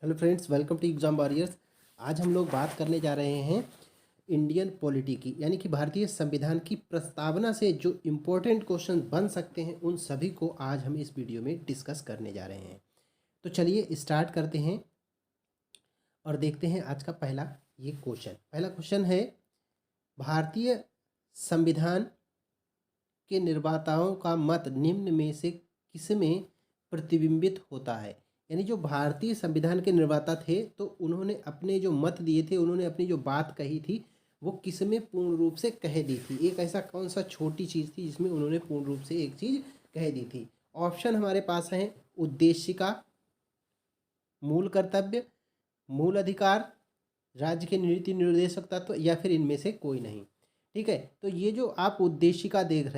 Hello friends, welcome to exam warriors. आज हम लोग बात करने जा रहे हैं इंडियन पॉलिटी की, यानी कि भारतीय संविधान की प्रस्तावना से जो इम्पोर्टेंट क्वेश्चन बन सकते हैं उन सभी को आज हम इस वीडियो में डिस्कस करने जा रहे हैं। तो चलिए स्टार्ट करते हैं और देखते हैं आज का पहला क्वेश्चन है, भारतीय संविधान के निर्माताओं का मत निम्न में से किसमें प्रतिबिंबित होता है। यानी जो भारतीय संविधान के निर्माता थे तो उन्होंने अपने जो मत दिए थे, उन्होंने अपनी जो बात कही थी वो किसमें पूर्ण रूप से कह दी थी। एक ऐसा कौन सा छोटी चीज़ थी जिसमें उन्होंने पूर्ण रूप से एक चीज़ कह दी थी। ऑप्शन हमारे पास हैं उद्देशिका, मूल कर्तव्य, मूल अधिकार, राज्य के नीति निर्देशक तत्व या फिर इनमें से कोई नहीं। ठीक है, तो ये जो आप उद्देशिका देख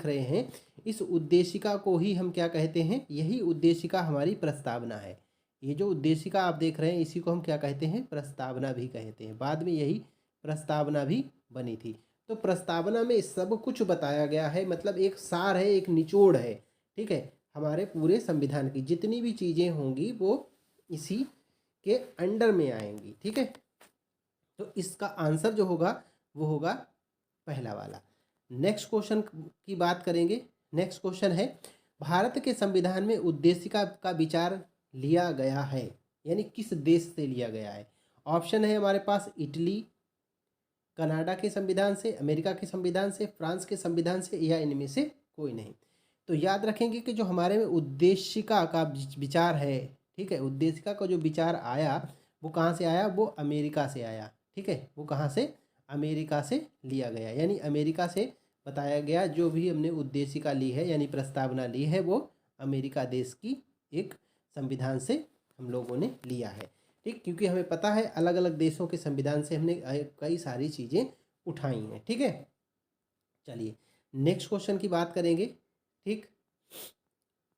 रहे हैं, इस उद्देशिका को ही हम क्या कहते हैं, यही उद्देशिका हमारी प्रस्तावना है। ये जो उद्देशिका आप देख रहे हैं इसी को हम क्या कहते हैं, प्रस्तावना भी कहते हैं। बाद में यही प्रस्तावना भी बनी थी। तो प्रस्तावना में सब कुछ बताया गया है, मतलब एक सार है, एक निचोड़ है। ठीक है, हमारे पूरे संविधान की जितनी भी चीज़ें होंगी वो इसी के अंडर में आएंगी। ठीक है, तो इसका आंसर जो होगा वो होगा पहला वाला। नेक्स्ट क्वेश्चन की बात करेंगे। नेक्स्ट क्वेश्चन है, भारत के संविधान में उद्देशिका का विचार लिया गया है, यानी किस देश से लिया गया है। ऑप्शन है हमारे पास इटली, कनाडा के संविधान से, अमेरिका के संविधान से, फ्रांस के संविधान से या इनमें से कोई नहीं। तो याद रखेंगे कि जो हमारे में उद्देशिका का विचार है, ठीक है, उद्देशिका का जो विचार आया वो कहाँ से आया, वो अमेरिका से आया। ठीक है, वो कहाँ से, अमेरिका से लिया गया, यानी अमेरिका से बताया गया। जो भी हमने उद्देशिका ली है यानी प्रस्तावना ली है वो अमेरिका देश की एक संविधान से हम लोगों ने लिया है। ठीक, क्योंकि हमें पता है अलग अलग देशों के संविधान से हमने कई सारी चीज़ें उठाई हैं। ठीक है, चलिए नेक्स्ट क्वेश्चन की बात करेंगे। ठीक,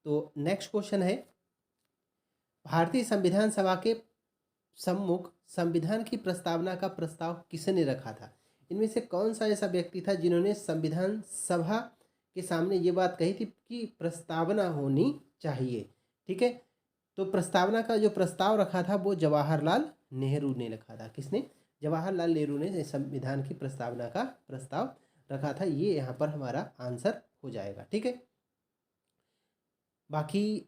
तो नेक्स्ट क्वेश्चन है, भारतीय संविधान सभा के सम्मुख संविधान की प्रस्तावना का प्रस्ताव किसने रखा था। इनमें से कौन सा ऐसा व्यक्ति था जिन्होंने संविधान सभा के सामने ये बात कही थी कि प्रस्तावना होनी चाहिए। ठीक है, तो प्रस्तावना का जो प्रस्ताव रखा था वो जवाहरलाल नेहरू ने रखा था। किसने, जवाहरलाल नेहरू ने संविधान की प्रस्तावना का प्रस्ताव रखा था। ये यहाँ पर हमारा आंसर हो जाएगा। ठीक है, बाकी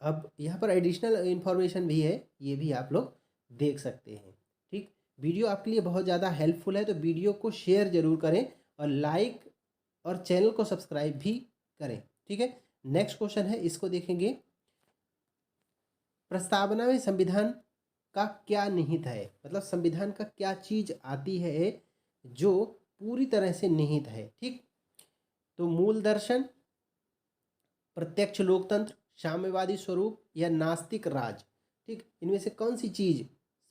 अब यहाँ पर एडिशनल इन्फॉर्मेशन भी है, ये भी आप लोग देख सकते हैं। ठीक, वीडियो आपके लिए बहुत ज़्यादा हेल्पफुल है तो वीडियो को शेयर ज़रूर करें और लाइक और चैनल को सब्सक्राइब भी करें। ठीक है, नेक्स्ट क्वेश्चन है, इसको देखेंगे। प्रस्तावना में संविधान का क्या निहित है, मतलब संविधान का क्या चीज़ आती है जो पूरी तरह से निहित है। ठीक, तो मूल दर्शन, प्रत्यक्ष लोकतंत्र, साम्यवादी स्वरूप या नास्तिक राज। ठीक, इनमें से कौन सी चीज़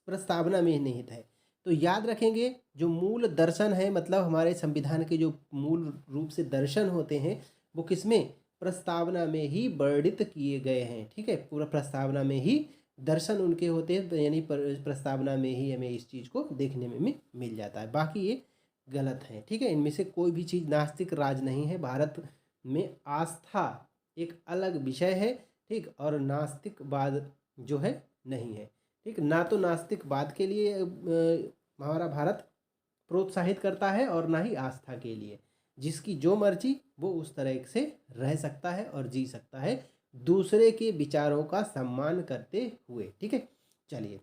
प्रस्तावना में निहित है। तो याद रखेंगे जो मूल दर्शन है, मतलब हमारे संविधान के जो मूल रूप से दर्शन होते हैं वो किसमें, प्रस्तावना में ही वर्णित किए गए हैं। ठीक है, पूरा प्रस्तावना में ही दर्शन उनके होते हैं, यानी प्रस्तावना में ही हमें इस चीज़ को देखने में मिल जाता है। बाकी ये गलत है। ठीक है, इनमें से कोई भी चीज़ नास्तिक राज नहीं है। भारत में आस्था एक अलग विषय है। ठीक, और नास्तिकवाद जो है नहीं है। ठीक, ना तो नास्तिकवाद के लिए हमारा भारत प्रोत्साहित करता है और ना ही आस्था के लिए। जिसकी जो मर्जी वो उस तरह से रह सकता है और जी सकता है, दूसरे के विचारों का सम्मान करते हुए। ठीक है, चलिए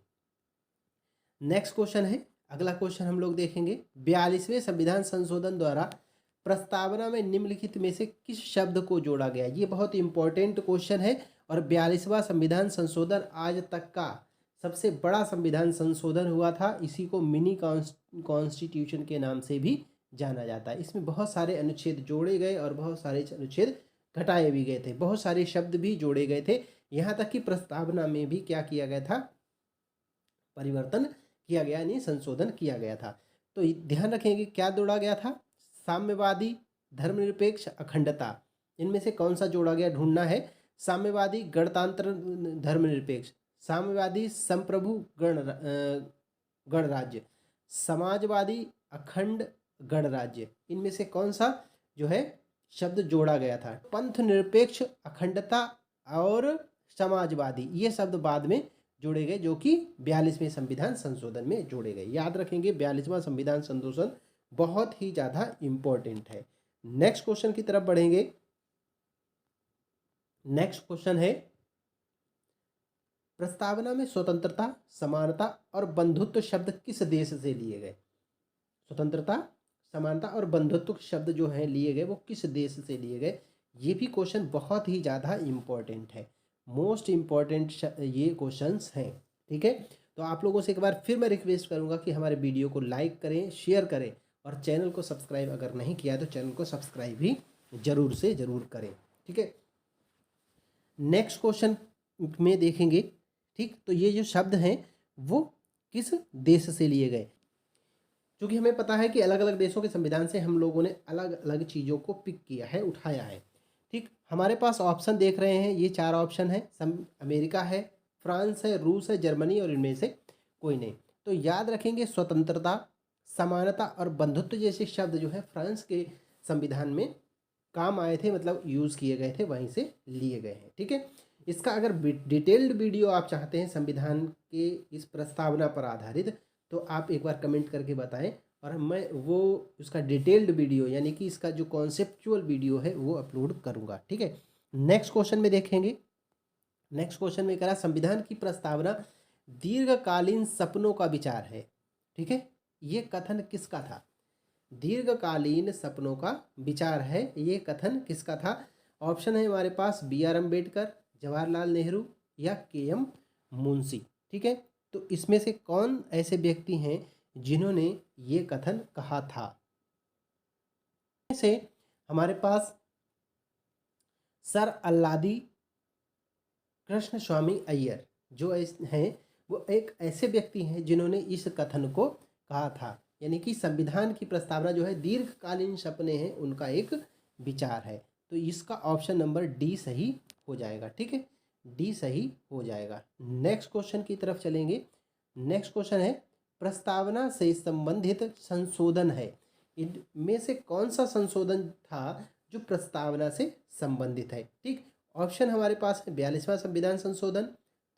नेक्स्ट क्वेश्चन है, अगला क्वेश्चन हम लोग देखेंगे। 42वें संविधान संशोधन द्वारा प्रस्तावना में निम्नलिखित में से किस शब्द को जोड़ा गया। ये बहुत इंपॉर्टेंट क्वेश्चन है और 42वां संविधान संशोधन आज तक का सबसे बड़ा संविधान संशोधन हुआ था। इसी को मिनी कॉन्स्टिट्यूशन के नाम से भी जाना जाता है। इसमें बहुत सारे अनुच्छेद जोड़े गए और बहुत सारे अनुच्छेद घटाए भी गए थे, बहुत सारे शब्द भी जोड़े गए थे। यहाँ तक कि प्रस्तावना में भी क्या किया गया था, परिवर्तन किया गया, यानी संशोधन किया गया था। तो ध्यान रखेंगे क्या जोड़ा गया था, साम्यवादी, धर्मनिरपेक्ष, अखंडता। इनमें से कौन सा जोड़ा गया ढूंढना है। साम्यवादी, गणतंत्र, धर्मनिरपेक्ष, साम्यवादी, संप्रभु, गणराज्य, समाजवादी, अखंड गणराज्य। इनमें से कौन सा जो है शब्द जोड़ा गया था। पंथ निरपेक्ष, अखंडता और समाजवादी, ये शब्द बाद में जोड़े गए, जो कि 42वें संविधान संशोधन में जोड़े गए। याद रखेंगे 42वां संविधान संशोधन बहुत ही ज़्यादा इम्पोर्टेंट है। नेक्स्ट क्वेश्चन की तरफ बढ़ेंगे। नेक्स्ट क्वेश्चन है, प्रस्तावना में स्वतंत्रता, समानता और बंधुत्व शब्द किस देश से लिए गए? स्वतंत्रता, समानता और बंधुत्व शब्द जो है लिए गए वो किस देश से लिए गए? ये भी क्वेश्चन बहुत ही ज़्यादा इम्पोर्टेंट है, मोस्ट इम्पॉर्टेंट ये क्वेश्चंस हैं। ठीक है, तो आप लोगों से एक बार फिर मैं रिक्वेस्ट करूंगा कि हमारे वीडियो को लाइक करें, शेयर करें और चैनल को सब्सक्राइब अगर नहीं किया है तो चैनल को सब्सक्राइब भी जरूर से ज़रूर करें। ठीक है, नेक्स्ट क्वेश्चन में देखेंगे। ठीक, तो ये जो शब्द हैं वो किस देश से लिए गए? क्योंकि हमें पता है कि अलग अलग देशों के संविधान से हम लोगों ने अलग अलग चीज़ों को पिक किया है, उठाया है। ठीक, हमारे पास ऑप्शन देख रहे हैं, ये 4 ऑप्शन है। अमेरिका है, फ्रांस है, रूस है, जर्मनी और इनमें से कोई नहीं। तो याद रखेंगे स्वतंत्रता, समानता और बंधुत्व जैसे शब्द जो है फ्रांस के संविधान में काम आए थे, मतलब यूज़ किए गए थे, वहीं से लिए गए हैं। ठीक है, इसका अगर डिटेल्ड वीडियो आप चाहते हैं संविधान के इस प्रस्तावना पर आधारित, तो आप एक बार कमेंट करके बताएं और मैं वो उसका डिटेल्ड वीडियो यानी कि इसका जो कॉन्सेप्चुअल वीडियो है वो अपलोड करूँगा। ठीक है, नेक्स्ट क्वेश्चन में देखेंगे। नेक्स्ट क्वेश्चन में कह रहा संविधान की प्रस्तावना दीर्घकालीन सपनों का विचार है। ठीक है, ये कथन किसका था? दीर्घकालीन सपनों का विचार है, ये कथन किसका था? ऑप्शन है हमारे पास BR अम्बेडकर, जवाहरलाल नेहरू या KM मुंशी। ठीक है, तो इसमें से कौन ऐसे व्यक्ति हैं जिन्होंने ये कथन कहा था? से हमारे पास सर अल्लादी कृष्ण स्वामी अय्यर जो हैं वो एक ऐसे व्यक्ति हैं जिन्होंने इस कथन को कहा था, यानी कि संविधान की प्रस्तावना जो है दीर्घकालीन सपने हैं उनका एक विचार है। तो इसका ऑप्शन नंबर डी सही हो जाएगा। ठीक है, डी सही हो जाएगा। नेक्स्ट क्वेश्चन की तरफ चलेंगे। नेक्स्ट क्वेश्चन है, प्रस्तावना से संबंधित संशोधन है, इनमें से कौन सा संशोधन था जो प्रस्तावना से संबंधित है? ठीक, ऑप्शन हमारे पास है 42वां संविधान संशोधन,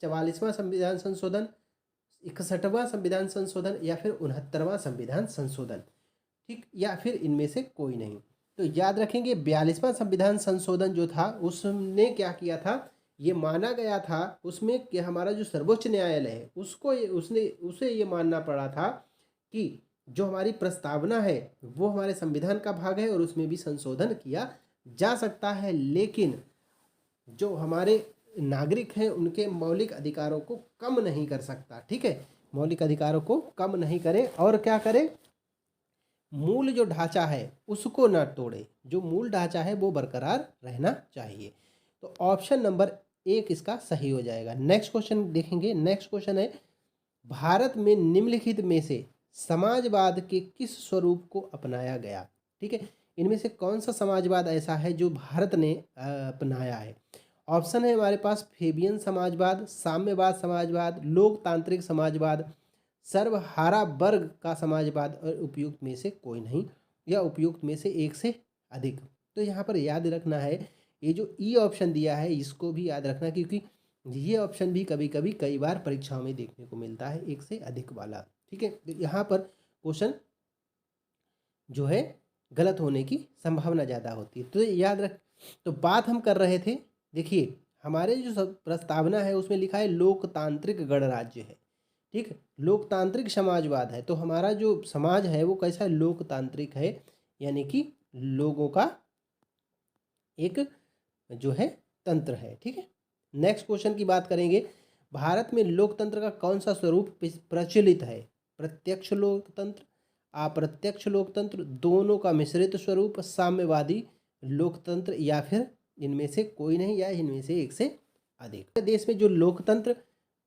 44वां संविधान संशोधन, 61वां संविधान संशोधन या फिर 69वां संविधान संशोधन। ठीक, या फिर इनमें से कोई नहीं। तो याद रखेंगे 42वां संविधान संशोधन जो था उसने क्या किया था, ये माना गया था उसमें कि हमारा जो सर्वोच्च न्यायालय है उसको उसे ये मानना पड़ा था कि जो हमारी प्रस्तावना है वो हमारे संविधान का भाग है और उसमें भी संशोधन किया जा सकता है, लेकिन जो हमारे नागरिक हैं उनके मौलिक अधिकारों को कम नहीं कर सकता। ठीक है, मौलिक अधिकारों को कम नहीं करे और क्या करे, मूल जो ढांचा है उसको न तोड़े, जो मूल ढांचा है वो बरकरार रहना चाहिए। तो ऑप्शन नंबर 1 इसका सही हो जाएगा। नेक्स्ट क्वेश्चन देखेंगे। नेक्स्ट क्वेश्चन है, भारत में निम्नलिखित में से समाजवाद के किस स्वरूप को अपनाया गया? ठीक है, इनमें से कौन सा समाजवाद ऐसा है जो भारत ने अपनाया है? ऑप्शन है हमारे पास फेबियन समाजवाद, साम्यवाद समाजवाद, लोकतांत्रिक समाजवाद, सर्वहारा वर्ग का समाजवाद और उपयुक्त में से कोई नहीं या उपयुक्त में से एक से अधिक। तो यहाँ पर याद रखना है, ये जो ई ऑप्शन दिया है इसको भी याद रखना, क्योंकि ये ऑप्शन भी कभी कभी कई बार परीक्षाओं में देखने को मिलता है, एक से अधिक वाला। ठीक है, तो यहाँ पर क्वेश्चन जो है गलत होने की संभावना ज़्यादा होती है, तो याद रख। तो बात हम कर रहे थे, देखिए हमारे जो प्रस्तावना है उसमें लिखा है लोकतांत्रिक गणराज्य है। ठीक, लोकतांत्रिक समाजवाद है, तो हमारा जो समाज है वो कैसा है, लोकतांत्रिक है, यानी कि लोगों का एक जो है तंत्र है। ठीक है, नेक्स्ट क्वेश्चन की बात करेंगे। भारत में लोकतंत्र का कौन सा स्वरूप प्रचलित है? प्रत्यक्ष लोकतंत्र, अप्रत्यक्ष लोकतंत्र, दोनों का मिश्रित स्वरूप, साम्यवादी लोकतंत्र या फिर इनमें से कोई नहीं या इनमें से एक से अधिक। देश में जो लोकतंत्र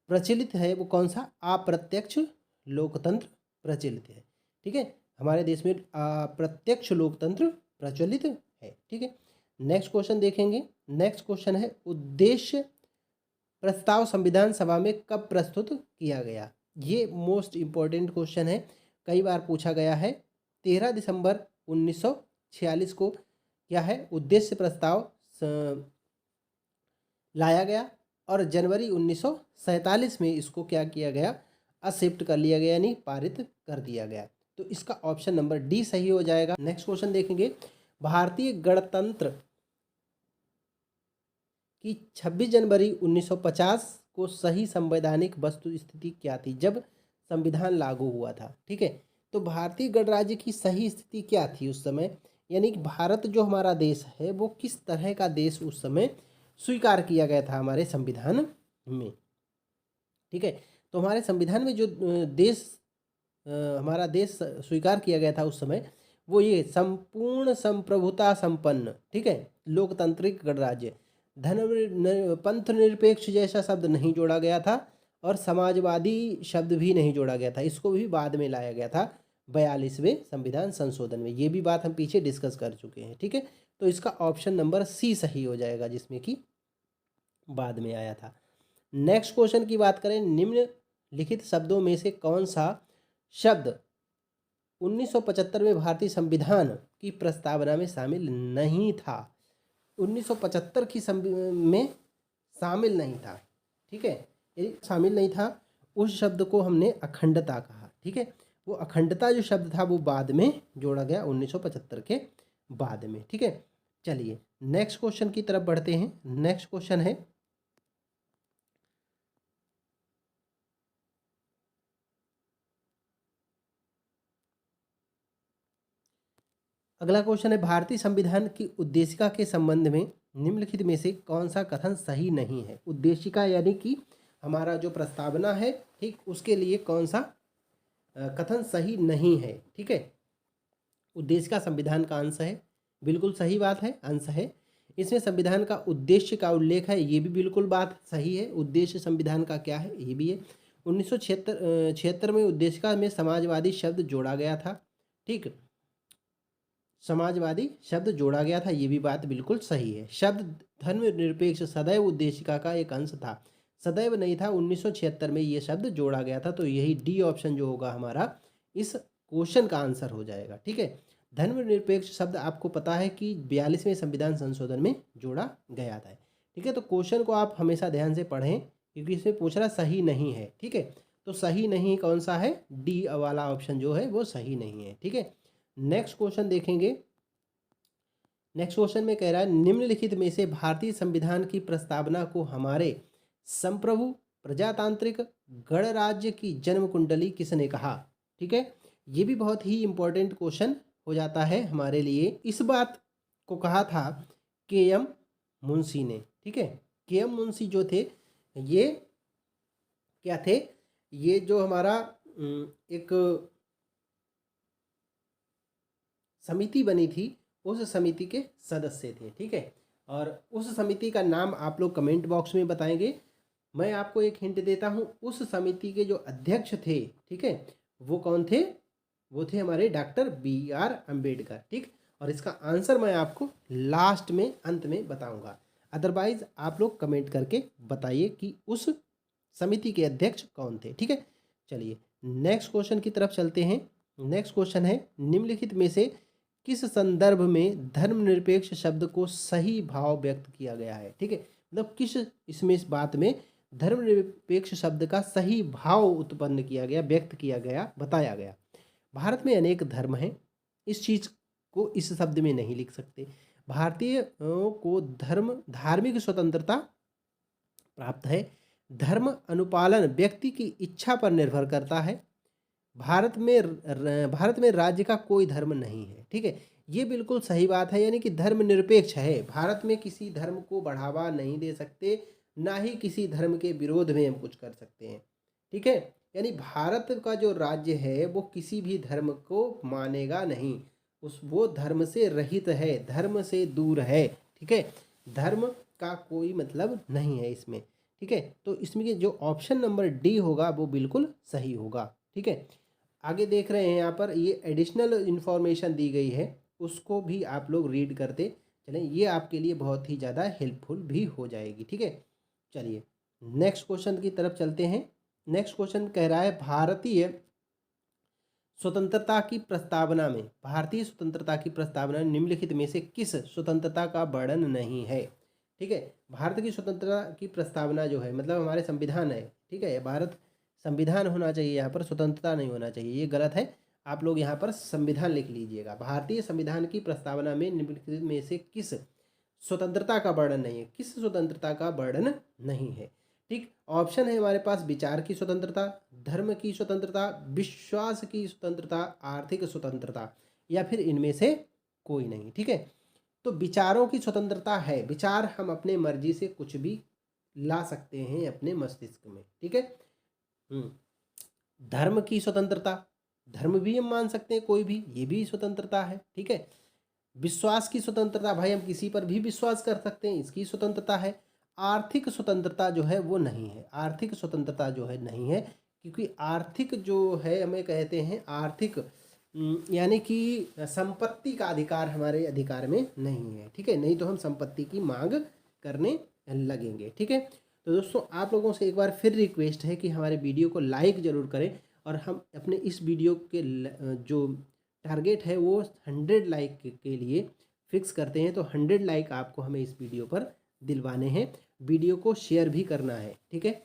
प्रचलित है वो कौन सा? अप्रत्यक्ष लोकतंत्र प्रचलित है। ठीक है, हमारे देश में अप्रत्यक्ष लोकतंत्र प्रचलित है। ठीक है, नेक्स्ट क्वेश्चन देखेंगे। नेक्स्ट क्वेश्चन है, उद्देश्य प्रस्ताव संविधान सभा में कब प्रस्तुत किया गया? ये मोस्ट इम्पोर्टेंट क्वेश्चन है, कई बार पूछा गया है। 13 दिसंबर 1946 को क्या है उद्देश्य प्रस्ताव लाया गया, और जनवरी 1947 में इसको क्या किया गया, एक्सेप्ट कर लिया गया, यानी पारित कर दिया गया। तो इसका ऑप्शन नंबर डी सही हो जाएगा। नेक्स्ट क्वेश्चन देखेंगे, भारतीय गणतंत्र की 26 जनवरी 1950 को सही संवैधानिक वस्तु स्थिति क्या थी जब संविधान लागू हुआ था। ठीक है, तो भारतीय गणराज्य की सही स्थिति क्या थी उस समय, यानी कि भारत जो हमारा देश है वो किस तरह का देश उस समय स्वीकार किया गया था हमारे संविधान में। ठीक है, तो हमारे संविधान में जो देश हमारा देश स्वीकार किया गया था उस समय, वो ये संपूर्ण संप्रभुता संपन्न, ठीक है, लोकतांत्रिक गणराज्य, पंथ निरपेक्ष जैसा शब्द नहीं जोड़ा गया था और समाजवादी शब्द भी नहीं जोड़ा गया था, इसको भी बाद में लाया गया था 42वें संविधान संशोधन में। ये भी बात हम पीछे डिस्कस कर चुके हैं। ठीक है, तो इसका ऑप्शन नंबर सी सही हो जाएगा, जिसमें कि बाद में आया था। नेक्स्ट क्वेश्चन की बात करें, निम्नलिखित शब्दों में से कौन सा शब्द 1975 में भारतीय संविधान की प्रस्तावना में शामिल नहीं था। 1975 की में शामिल नहीं था। ठीक है, ये शामिल नहीं था, उस शब्द को हमने अखंडता कहा। ठीक है, वो अखंडता जो शब्द था वो बाद में जोड़ा गया 1975 के बाद में। ठीक है, चलिए नेक्स्ट क्वेश्चन की तरफ बढ़ते हैं। नेक्स्ट क्वेश्चन है, अगला क्वेश्चन है, भारतीय संविधान की उद्देशिका के संबंध में निम्नलिखित में से कौन सा कथन सही नहीं है। उद्देशिका यानी कि हमारा जो प्रस्तावना है, ठीक, उसके लिए कौन सा कथन सही नहीं है। ठीक है, उद्देशिका संविधान का अंश है, बिल्कुल सही बात है, अंश है। इसमें संविधान का उद्देश्य का उल्लेख है, ये भी बिल्कुल बात सही है। उद्देश्य संविधान का क्या है, ये भी है। 1976 में उद्देशिका में समाजवादी शब्द जोड़ा गया था। ठीक, समाजवादी शब्द जोड़ा गया था, ये भी बात बिल्कुल सही है। शब्द धर्मनिरपेक्ष सदैव उद्देशिका का एक अंश था, सदैव नहीं था, 1976 में ये शब्द जोड़ा गया था। तो यही डी ऑप्शन जो होगा हमारा इस क्वेश्चन का आंसर हो जाएगा। ठीक है, धर्मनिरपेक्ष शब्द आपको पता है कि 42वें संविधान संशोधन में जोड़ा गया था। ठीक है, तो क्वेश्चन को आप हमेशा ध्यान से पढ़ें, क्योंकि इसमें पूछ रहा सही नहीं है। ठीक है, तो सही नहीं कौन सा है, डी वाला ऑप्शन जो है वो सही नहीं है। ठीक है, नेक्स्ट क्वेश्चन देखेंगे। नेक्स्ट क्वेश्चन में कह रहा है, निम्नलिखित में से भारतीय संविधान की प्रस्तावना को हमारे संप्रभु प्रजातांत्रिक गणराज्य की जन्म कुंडली किसने कहा। ठीक है, ये भी बहुत ही इंपॉर्टेंट क्वेश्चन हो जाता है हमारे लिए। इस बात को कहा था के एम मुंशी ने। ठीक है, के एम मुंशी जो थे, ये क्या थे, ये जो हमारा एक समिति बनी थी, उस समिति के सदस्य थे। ठीक है, और उस समिति का नाम आप लोग कमेंट बॉक्स में बताएंगे। मैं आपको एक हिंट देता हूँ, उस समिति के जो अध्यक्ष थे, ठीक है, वो कौन थे, वो थे हमारे डॉक्टर BR अम्बेडकर। ठीक, और इसका आंसर मैं आपको लास्ट में, अंत में बताऊंगा। अदरवाइज आप लोग कमेंट करके बताइए कि उस समिति के अध्यक्ष कौन थे। ठीक है, चलिए नेक्स्ट क्वेश्चन की तरफ चलते हैं। नेक्स्ट क्वेश्चन है, निम्नलिखित में से किस संदर्भ में धर्मनिरपेक्ष शब्द को सही भाव व्यक्त किया गया है। ठीक है, मतलब किस इसमें इस बात में धर्मनिरपेक्ष शब्द का सही भाव उत्पन्न किया गया, व्यक्त किया गया, बताया गया। भारत में अनेक धर्म हैं, इस चीज को इस शब्द में नहीं लिख सकते। भारतीय को धार्मिक स्वतंत्रता प्राप्त है। धर्म अनुपालन व्यक्ति की इच्छा पर निर्भर करता है। भारत में राज्य का कोई धर्म नहीं है। ठीक है, ये बिल्कुल सही बात है, यानी कि धर्म निरपेक्ष है। भारत में किसी धर्म को बढ़ावा नहीं दे सकते, ना ही किसी धर्म के विरोध में हम कुछ कर सकते हैं। ठीक है, यानी भारत का जो राज्य है वो किसी भी धर्म को मानेगा नहीं, वो धर्म से रहित है, धर्म से दूर है। ठीक है, धर्म का कोई मतलब नहीं है इसमें। ठीक है, तो इसमें जो ऑप्शन नंबर डी होगा वो बिल्कुल सही होगा। ठीक है, आगे देख रहे हैं, यहाँ पर ये एडिशनल इन्फॉर्मेशन दी गई है, उसको भी आप लोग रीड करते चलें, ये आपके लिए बहुत ही ज़्यादा हेल्पफुल भी हो जाएगी। ठीक है, चलिए नेक्स्ट क्वेश्चन की तरफ चलते हैं। नेक्स्ट क्वेश्चन कह रहा है, भारतीय स्वतंत्रता की प्रस्तावना में, भारतीय स्वतंत्रता की प्रस्तावना निम्नलिखित में से किस स्वतंत्रता का वर्णन नहीं है। ठीक है। भारत की स्वतंत्रता की प्रस्तावना जो है, मतलब हमारे संविधान है, ठीक है, भारत संविधान होना चाहिए, यहाँ पर स्वतंत्रता नहीं होना चाहिए, ये गलत है। आप लोग यहाँ पर संविधान लिख लीजिएगा। भारतीय संविधान की प्रस्तावना में निम्नलिखित में से किस स्वतंत्रता का वर्णन नहीं है, किस स्वतंत्रता का वर्णन नहीं है। ठीक, ऑप्शन है हमारे पास विचार की स्वतंत्रता, धर्म की स्वतंत्रता, विश्वास की स्वतंत्रता, आर्थिक स्वतंत्रता, या फिर इनमें से कोई नहीं। ठीक है, तो विचारों की स्वतंत्रता है, विचार हम अपने मर्जी से कुछ भी ला सकते हैं अपने मस्तिष्क में। ठीक है। धर्म की स्वतंत्रता, धर्म भी हम मान सकते हैं कोई भी, ये भी स्वतंत्रता है। ठीक है। विश्वास की स्वतंत्रता, भाई हम किसी पर भी विश्वास कर सकते हैं, इसकी स्वतंत्रता है। आर्थिक स्वतंत्रता जो है वो नहीं है, आर्थिक स्वतंत्रता जो है नहीं है, क्योंकि आर्थिक जो है हमें कहते हैं आर्थिक यानी कि संपत्ति का अधिकार हमारे अधिकार में नहीं है। ठीक है, नहीं तो हम संपत्ति की मांग करने लगेंगे। ठीक है, तो दोस्तों आप लोगों से एक बार फिर रिक्वेस्ट है कि हमारे वीडियो को लाइक ज़रूर करें, और हम अपने इस वीडियो के जो टारगेट है वो 100 लाइक के लिए फिक्स करते हैं। तो 100 लाइक आपको हमें इस वीडियो पर दिलवाने हैं, वीडियो को शेयर भी करना है। ठीक है,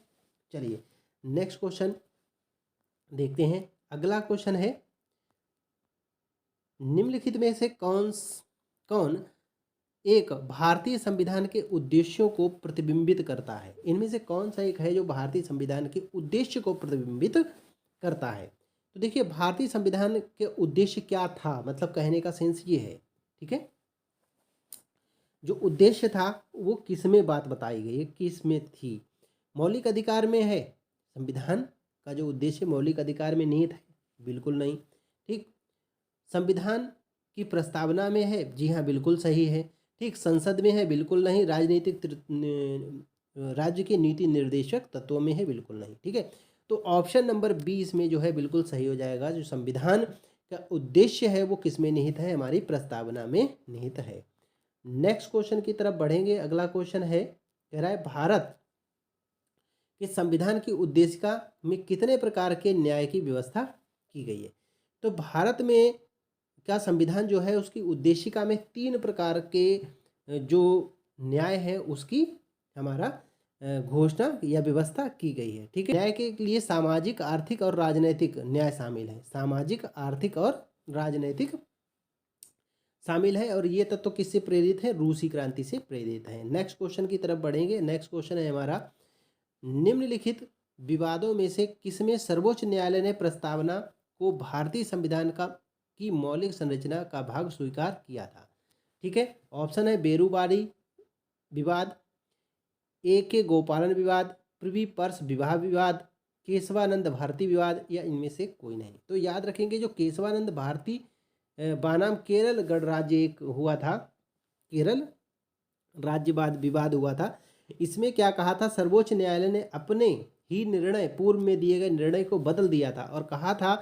चलिए नेक्स्ट क्वेश्चन देखते हैं। अगला क्वेश्चन है, निम्नलिखित में से कौन एक भारतीय संविधान के उद्देश्यों को प्रतिबिंबित करता है। इनमें से कौन सा एक है जो भारतीय संविधान के उद्देश्य को प्रतिबिंबित करता है। तो देखिए, भारतीय संविधान के उद्देश्य क्या था, मतलब कहने का सेंस ये है। ठीक है, जो उद्देश्य था वो किस में बात बताई गई है, किस में थी। मौलिक अधिकार में है, संविधान का जो उद्देश्य मौलिक अधिकार में निहित है, बिल्कुल नहीं। ठीक, संविधान की प्रस्तावना में है, जी हाँ बिल्कुल सही है। ठीक, संसद में है, बिल्कुल नहीं। राजनीतिक राज्य के नीति निर्देशक तत्वों में है, बिल्कुल नहीं। ठीक है, तो ऑप्शन नंबर 20 में जो है बिल्कुल सही हो जाएगा। जो संविधान का उद्देश्य है वो किस में निहित है, हमारी प्रस्तावना में निहित है। नेक्स्ट क्वेश्चन की तरफ बढ़ेंगे। अगला क्वेश्चन है, कह रहा है भारत के संविधान की उद्देशिका में कितने प्रकार के न्याय की व्यवस्था की गई है। तो भारत में का संविधान जो है उसकी उद्देशिका में 3 प्रकार के जो न्याय है उसकी हमारा घोषणा या व्यवस्था की गई है। ठीक है, न्याय के लिए सामाजिक, आर्थिक और राजनैतिक न्याय शामिल है। सामाजिक, आर्थिक और राजनैतिक शामिल है, और ये तत्व किससे प्रेरित है, रूसी क्रांति से प्रेरित है। नेक्स्ट क्वेश्चन की तरफ बढ़ेंगे। नेक्स्ट क्वेश्चन है हमारा, निम्नलिखित विवादों में से किसमें सर्वोच्च न्यायालय ने प्रस्तावना को भारतीय संविधान की मौलिक संरचना का भाग स्वीकार किया था। ठीक है, ऑप्शन है बेरूबारी विवाद, के गोपालन विवाद, प्रिवी पर्स विवाह विवाद, केशवानंद भारती विवाद, या इनमें से कोई नहीं। तो याद रखेंगे, जो केशवानंद भारती बनाम केरल गणराज्य एक हुआ था, केरल राज्यवाद विवाद हुआ था, इसमें क्या कहा था, सर्वोच्च न्यायालय ने अपने ही निर्णय, पूर्व में दिए गए निर्णय को बदल दिया था और कहा था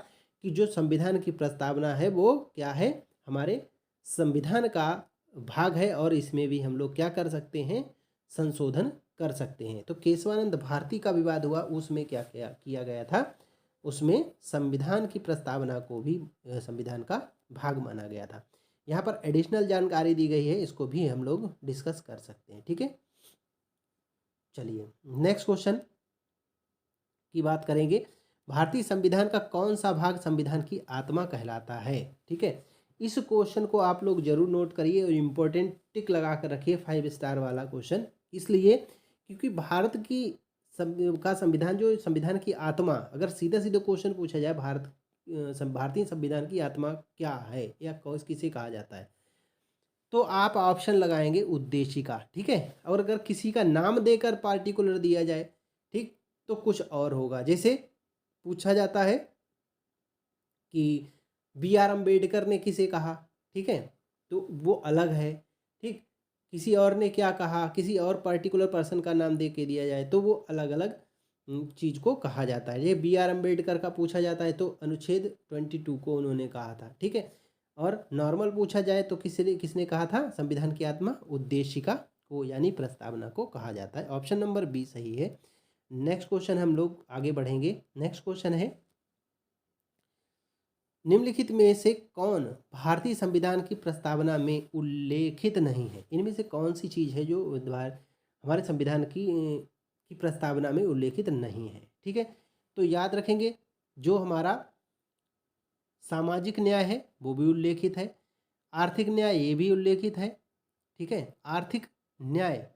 कि जो संविधान की प्रस्तावना है वो क्या है, हमारे संविधान का भाग है, और इसमें भी हम लोग क्या कर सकते हैं, संशोधन कर सकते हैं। तो केशवानंद भारती का विवाद हुआ, उसमें क्या किया गया था, उसमें संविधान की प्रस्तावना को भी संविधान का भाग माना गया था। यहाँ पर एडिशनल जानकारी दी गई है, इसको भी हम लोग डिस्कस कर सकते हैं। ठीक है, चलिए नेक्स्ट क्वेश्चन की बात करेंगे। भारतीय संविधान का कौन सा भाग संविधान की आत्मा कहलाता है। ठीक है, इस क्वेश्चन को आप लोग जरूर नोट करिए और इम्पोर्टेंट टिक लगा कर रखिए, 5 स्टार वाला क्वेश्चन, इसलिए क्योंकि भारत की का संविधान, जो संविधान की आत्मा, अगर सीधा सीधा क्वेश्चन पूछा जाए भारतीय संविधान की आत्मा क्या है या किसे कहा जाता है, तो आप ऑप्शन लगाएंगे उद्देशिका। ठीक है, और अगर किसी का नाम देकर पार्टिकुलर दिया जाए, ठीक, तो कुछ और होगा। जैसे पूछा जाता है कि B.R. अम्बेडकर ने किसे कहा, ठीक है, तो वो अलग है। ठीक, किसी और ने क्या कहा, किसी और पर्टिकुलर पर्सन का नाम दे के दिया जाए तो वो अलग अलग चीज़ को कहा जाता है। ये B.R. अम्बेडकर का पूछा जाता है तो अनुच्छेद 22 को उन्होंने कहा था। ठीक है, और नॉर्मल पूछा जाए तो किसने कहा था, संविधान की आत्मा उद्देशिका को यानी प्रस्तावना को कहा जाता है। ऑप्शन नंबर बी सही है। नेक्स्ट क्वेश्चन हम लोग आगे बढ़ेंगे। नेक्स्ट क्वेश्चन है, निम्नलिखित में से कौन भारतीय संविधान की प्रस्तावना में उल्लेखित नहीं है? इनमें से कौन सी चीज़ है जो हमारे संविधान की प्रस्तावना में उल्लेखित नहीं है? ठीक है, तो याद रखेंगे जो हमारा सामाजिक न्याय है वो भी उल्लेखित है, आर्थिक न्याय ये भी उल्लेखित है। ठीक है, आर्थिक न्याय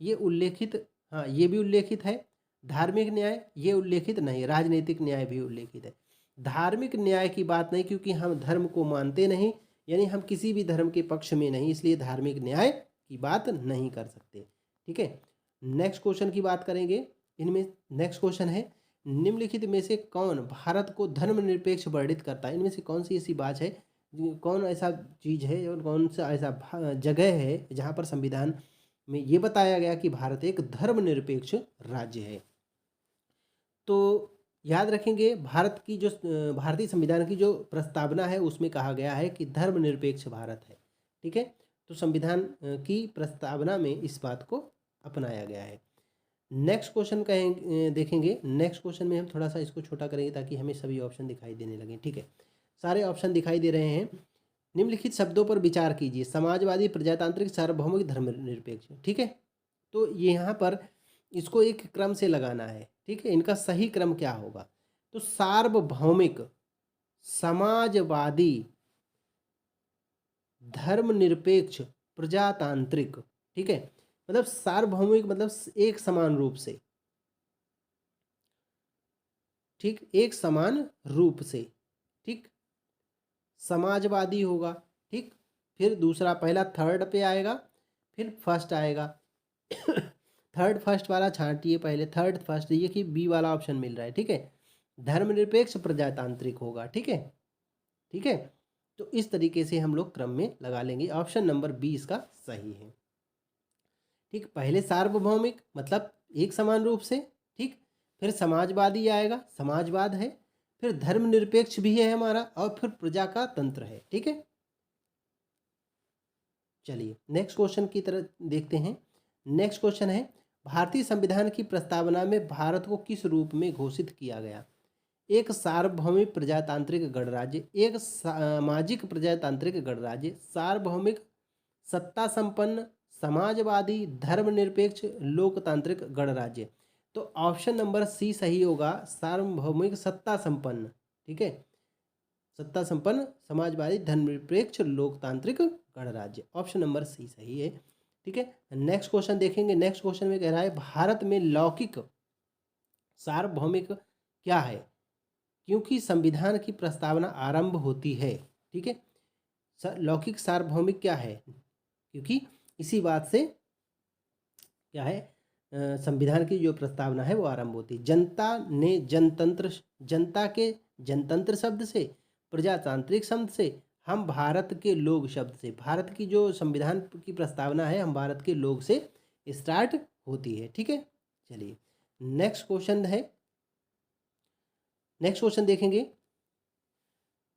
ये उल्लेखित, हाँ ये भी उल्लेखित है। धार्मिक न्याय ये उल्लेखित नहीं, राजनीतिक न्याय भी उल्लेखित है। धार्मिक न्याय की बात नहीं, क्योंकि हम धर्म को मानते नहीं, यानी हम किसी भी धर्म के पक्ष में नहीं, इसलिए धार्मिक न्याय की बात नहीं कर सकते। ठीक है, नेक्स्ट क्वेश्चन की बात करेंगे। इनमें नेक्स्ट क्वेश्चन है, निम्नलिखित में से कौन भारत को धर्मनिरपेक्ष वर्णित करता है? इनमें से कौन सी ऐसी बात है, कौन ऐसा चीज़ है और कौन सा ऐसा जगह है जहाँ पर संविधान में ये बताया गया कि भारत एक धर्मनिरपेक्ष राज्य है? तो याद रखेंगे भारत की जो भारतीय संविधान की जो प्रस्तावना है उसमें कहा गया है कि धर्मनिरपेक्ष भारत है। ठीक है, तो संविधान की प्रस्तावना में इस बात को अपनाया गया है। नेक्स्ट क्वेश्चन कहेंगे, देखेंगे। नेक्स्ट क्वेश्चन में हम थोड़ा सा इसको छोटा करेंगे ताकि हमें सभी ऑप्शन दिखाई देने लगे। ठीक है, सारे ऑप्शन दिखाई दे रहे हैं। निम्नलिखित शब्दों पर विचार कीजिए। समाजवादी, प्रजातांत्रिक, सार्वभौमिक, धर्मनिरपेक्ष। ठीक है, तो ये यहाँ पर इसको एक क्रम से लगाना है। ठीक है, इनका सही क्रम क्या होगा? तो सार्वभौमिक, समाजवादी, धर्मनिरपेक्ष, प्रजातांत्रिक। ठीक है, मतलब सार्वभौमिक मतलब एक समान रूप से, ठीक, एक समान रूप से। ठीक, समाजवादी होगा। ठीक, फिर दूसरा, पहला थर्ड पे आएगा, फिर फर्स्ट आएगा। थर्ड फर्स्ट वाला छांटिए, पहले थर्ड फर्स्ट, ये कि बी वाला ऑप्शन मिल रहा है। ठीक है, धर्मनिरपेक्ष प्रजातांत्रिक होगा। ठीक है, ठीक है, तो इस तरीके से हम लोग क्रम में लगा लेंगे। ऑप्शन नंबर बी इसका सही है। ठीक, पहले सार्वभौमिक मतलब एक समान रूप से। ठीक, फिर समाजवादी आएगा, समाजवाद है, फिर धर्मनिरपेक्ष भी है हमारा, और फिर प्रजा का तंत्र है। ठीक है, चलिए नेक्स्ट क्वेश्चन की तरफ देखते हैं। नेक्स्ट क्वेश्चन है, भारतीय संविधान की प्रस्तावना में भारत को किस रूप में घोषित किया गया? एक सार्वभौमिक प्रजातांत्रिक गणराज्य, एक सामाजिक प्रजातांत्रिक गणराज्य, सार्वभौमिक, सत्ता संपन्न, समाजवादी, धर्मनिरपेक्ष, लोकतांत्रिक गणराज्य। तो ऑप्शन नंबर सी सही होगा, सार्वभौमिक, सत्ता संपन्न। ठीक है, सत्ता संपन्न, समाजवादी, धर्मनिरपेक्ष, लोकतांत्रिक गणराज्य। ऑप्शन नंबर सी सही है। ठीक है, नेक्स्ट क्वेश्चन देखेंगे। नेक्स्ट क्वेश्चन में कह रहा है, भारत में लौकिक सार्वभौमिक क्या है? क्योंकि संविधान की प्रस्तावना आरंभ होती है। ठीक है, लौकिक सार्वभौमिक क्या है? क्योंकि इसी बात से क्या है, संविधान की जो प्रस्तावना है वो आरंभ होती है। जनता ने जनतंत्र, जनता के जनतंत्र शब्द से, प्रजातांत्रिक शब्द से, हम भारत के लोग शब्द से। भारत की जो संविधान की प्रस्तावना है हम भारत के लोग से स्टार्ट होती है। ठीक है, चलिए नेक्स्ट क्वेश्चन है। नेक्स्ट क्वेश्चन देखेंगे,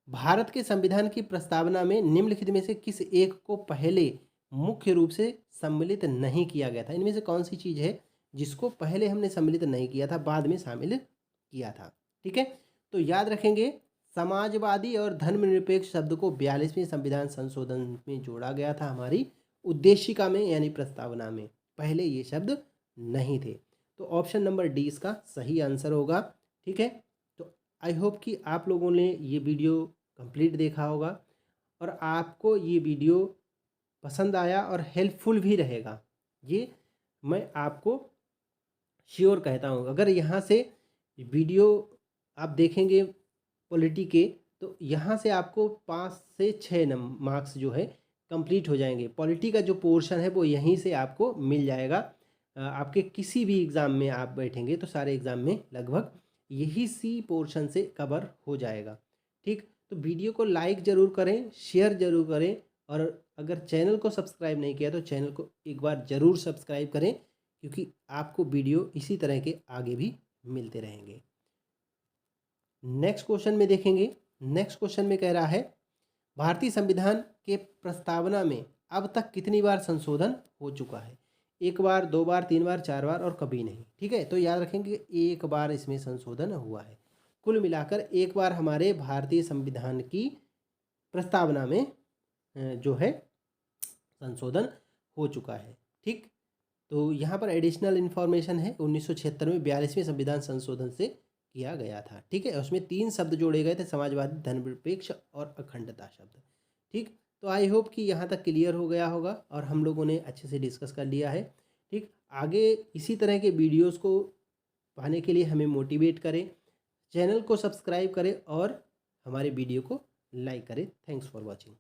भारत के संविधान की प्रस्तावना में निम्नलिखित में से किस एक को पहले मुख्य रूप से सम्मिलित नहीं किया गया था? इनमें से कौन सी चीज़ है जिसको पहले हमने सम्मिलित नहीं किया था, बाद में शामिल किया था? ठीक है, तो याद रखेंगे समाजवादी और धर्मनिरपेक्ष शब्द को 42वें संविधान संशोधन में जोड़ा गया था, हमारी उद्देशिका में यानी प्रस्तावना में। पहले ये शब्द नहीं थे, तो ऑप्शन नंबर डी इसका सही आंसर होगा। ठीक है, तो आई होप कि आप लोगों ने ये वीडियो कंप्लीट देखा होगा और आपको ये वीडियो पसंद आया और हेल्पफुल भी रहेगा, ये मैं आपको श्योर कहता हूँ। अगर यहाँ से वीडियो आप देखेंगे पॉलिटी के, तो यहाँ से आपको 5 से 6 मार्क्स जो है कंप्लीट हो जाएंगे। पॉलिटी का जो पोर्शन है वो यहीं से आपको मिल जाएगा। आपके किसी भी एग्ज़ाम में आप बैठेंगे तो सारे एग्ज़ाम में लगभग यही सी पोर्शन से कवर हो जाएगा। ठीक, तो वीडियो को लाइक ज़रूर करें, शेयर ज़रूर करें, और अगर चैनल को सब्सक्राइब नहीं किया तो चैनल को एक बार ज़रूर सब्सक्राइब करें, क्योंकि आपको वीडियो इसी तरह के आगे भी मिलते रहेंगे। नेक्स्ट क्वेश्चन में देखेंगे। नेक्स्ट क्वेश्चन में कह रहा है, भारतीय संविधान के प्रस्तावना में अब तक कितनी बार संशोधन हो चुका है? 1 बार, 2 बार, 3 बार, 4 बार और कभी नहीं। ठीक है, तो याद रखेंगे 1 बार इसमें संशोधन हुआ है। कुल मिलाकर एक बार हमारे भारतीय संविधान की प्रस्तावना में जो है संशोधन हो चुका है। ठीक, तो यहाँ पर एडिशनल इन्फॉर्मेशन है 1976 में 42वें संविधान संशोधन से किया गया था। ठीक है, उसमें 3 शब्द जोड़े गए थे, समाजवादी, धर्मनिरपेक्ष और अखंडता शब्द। ठीक, तो आई होप कि यहाँ तक क्लियर हो गया होगा और हम लोगों ने अच्छे से डिस्कस कर लिया है। ठीक, आगे इसी तरह के वीडियोस को पाने के लिए हमें मोटिवेट करें, चैनल को सब्सक्राइब करें और हमारे वीडियो को लाइक करें। Thanks for watching.